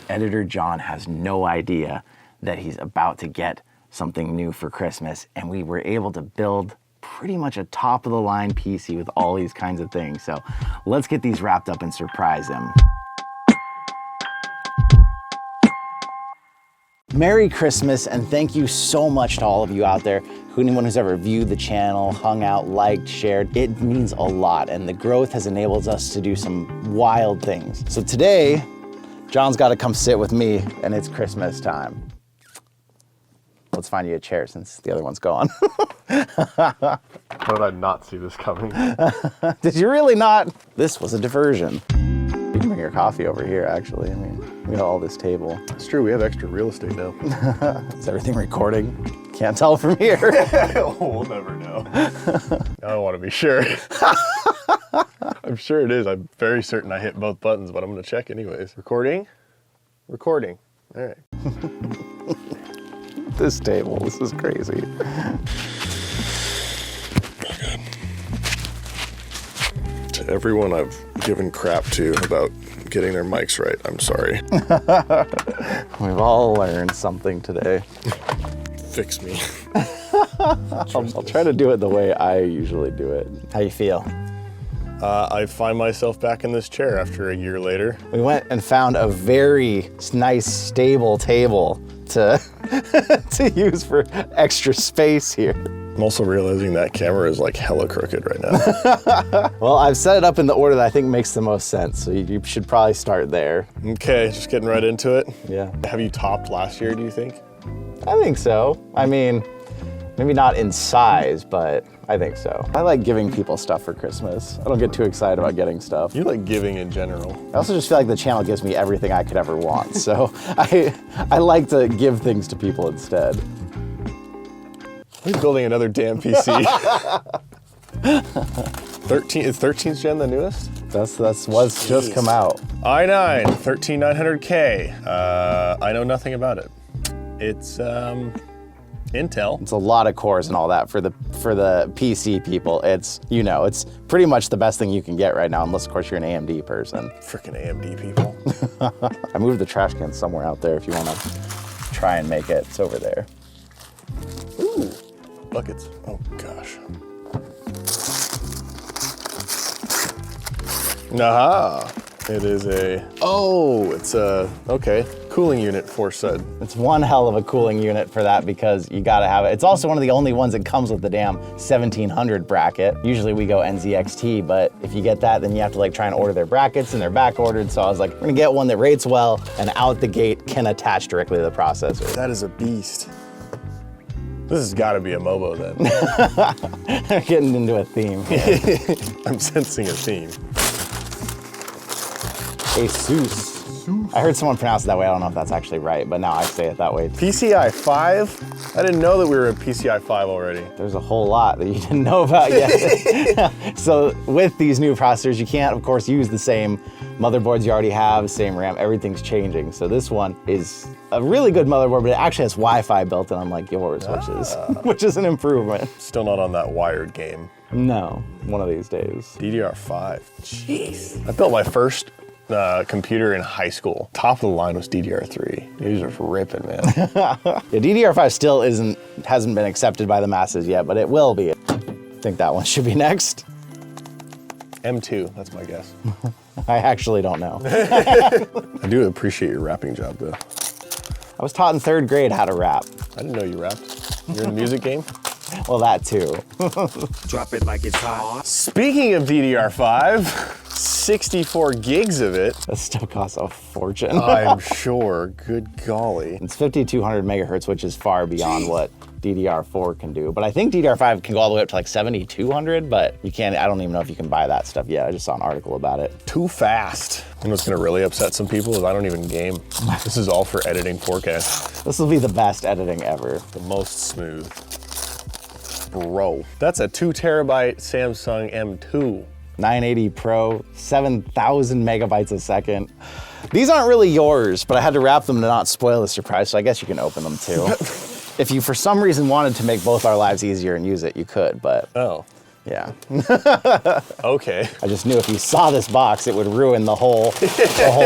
Editor John has no idea that he's about to get something new for Christmas, and we were able to build pretty much a top-of-the-line PC with all these kinds of things. So let's get these wrapped up and surprise him. Merry Christmas, and thank you so much to all of you out there, anyone who's ever viewed the channel, hung out, liked, shared. It means a lot, and the growth has enabled us to do some wild things. So today, John's got to come sit with me, and it's Christmas time. Let's find you a chair since the other one's gone. How did I not see this coming? Did you really not? This was a diversion. You can bring your coffee over here, actually. I mean, we have all this table. It's true, we have extra real estate now. Is everything recording? Can't tell from here. We'll never know. I don't want to be sure. I'm sure it is. I'm very certain I hit both buttons, but I'm going to check anyways. Recording? Recording. All right. This table, this is crazy. To everyone I've given crap to about getting their mics right, I'm sorry. We've all learned something today. Fix me. I'll try to do it the way I usually do it. How you feel? I find myself back in this chair after a year later. We went and found a very nice, stable table to, to use for extra space here. I'm also realizing that camera is like hella crooked right now. Well, I've set it up in the order that I think makes the most sense, so you should probably start there. Okay, just getting right into it. Yeah. Have you topped last year, do you think? I think so. I mean, maybe not in size, but I think so. I like giving people stuff for Christmas. I don't get too excited about getting stuff. You like giving in general. I also just feel like the channel gives me everything I could ever want, so I like to give things to people instead. We're building another damn PC. 13, is 13th gen the newest? That's what's just come out. i9 13900K. I know nothing about it. It's Intel. It's a lot of cores and all that for the PC people. It's, you know, it's pretty much the best thing you can get right now, unless of course you're an AMD person. Freaking AMD people. I moved the trash can somewhere out there if you want to try and make it. It's over there. Ooh, buckets. Oh gosh. Aha! It is it's a, okay, cooling unit, Force said. It's one hell of a cooling unit for that because you gotta have it. It's also one of the only ones that comes with the damn 1700 bracket. Usually we go NZXT, but if you get that, then you have to like try and order their brackets and they're back ordered. So I was like, I'm gonna get one that rates well and out the gate can attach directly to the processor. That is a beast. This has got to be a MOBO then. Getting into a theme here. I'm sensing a theme. Asus. I heard someone pronounce it that way. I don't know if that's actually right, but now I say it that way. PCI 5? I didn't know that we were at PCI 5 already. There's a whole lot that you didn't know about yet. So with these new processors, you can't, of course, use the same motherboards you already have, same RAM, everything's changing. So this one is a really good motherboard, but it actually has Wi-Fi built in, unlike yours, which is an improvement. Still not on that wired game. No, one of these days. DDR5, jeez. I built my first computer in high school. Top of the line was DDR3. These are ripping, man. Yeah, DDR5 still hasn't been accepted by the masses yet, but it will be. I think that one should be next. M.2, that's my guess. I actually don't know. I do appreciate your rapping job, though. I was taught in 3rd grade how to rap. I didn't know you rapped. You're in the music game? Well, that too. Drop it like it's hot. Speaking of DDR5, 64 gigs of it. That still costs a fortune. I'm sure, good golly. It's 5200 megahertz, which is far beyond what DDR4 can do. But I think DDR5 can go all the way up to like 7200, but you can't, I don't even know if you can buy that stuff yet. I just saw an article about it. Too fast. You know what's gonna really upset some people is I don't even game. This is all for editing 4K. This will be the best editing ever. The most smooth. Bro, that's a 2 terabyte Samsung M.2. 980 Pro, 7,000 megabytes a second. These aren't really yours, but I had to wrap them to not spoil the surprise, so I guess you can open them too. If you for some reason wanted to make both our lives easier and use it, you could, but oh. Yeah. Okay. I just knew if you saw this box, it would ruin the whole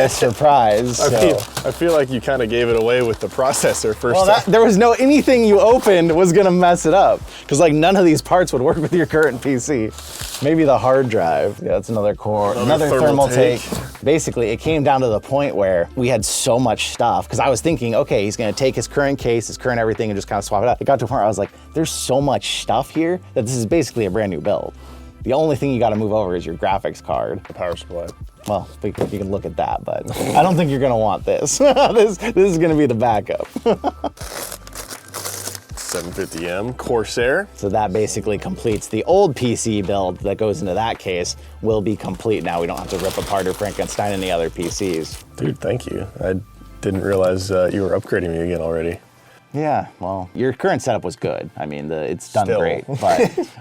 surprise. I So. mean, I feel like you kind of gave it away with the processor first. Well, there was anything you opened was gonna mess it up. Because like none of these parts would work with your current PC. Maybe the hard drive. Yeah, that's another core, another thermal take. Basically, it came down to the point where we had so much stuff. Because I was thinking, okay, he's gonna take his current case, his current everything, and just kind of swap it out. It got to a point where I was like, there's so much stuff here that this is basically a brand new build. The only thing you got to move over is your graphics card. The power supply. Well, you can look at that, but I don't think you're gonna want this. This is gonna be the backup. 750M Corsair. So that basically completes the old PC build that goes into that case will be complete now. We don't have to rip apart or Frankenstein any other PCs. Dude, thank you. I didn't realize you were upgrading me again already. Yeah, well, your current setup was good. I mean, it's done Still. great,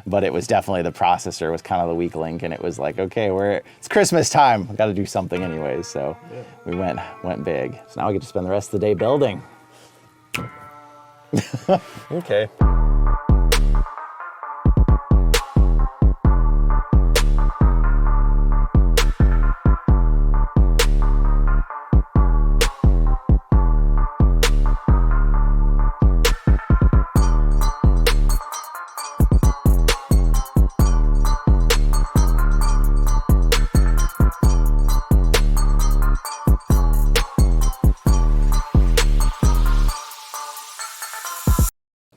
but it was definitely the processor was kind of the weak link, and it was like, okay, it's Christmas time. We got to do something anyways. So we went big. So now we get to spend the rest of the day building. Okay.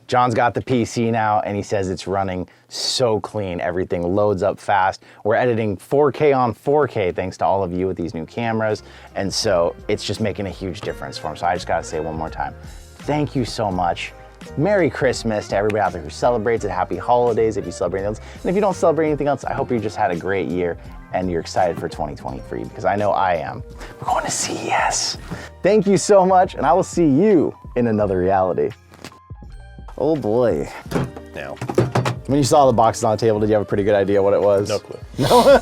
John's got the PC now, and he says it's running so clean. Everything loads up fast. We're editing 4K on 4K thanks to all of you with these new cameras, and so it's just making a huge difference for him. So I just gotta say one more time, thank you so much. Merry Christmas to everybody out there who celebrates it. Happy holidays if you celebrate anything else. And if you don't celebrate anything else, I hope you just had a great year and you're excited for 2023, because I know I am. We're going to CES. Thank you so much, and I will see you in another reality. Oh boy. Now. When you saw the boxes on the table, did you have a pretty good idea what it was? No clue. No?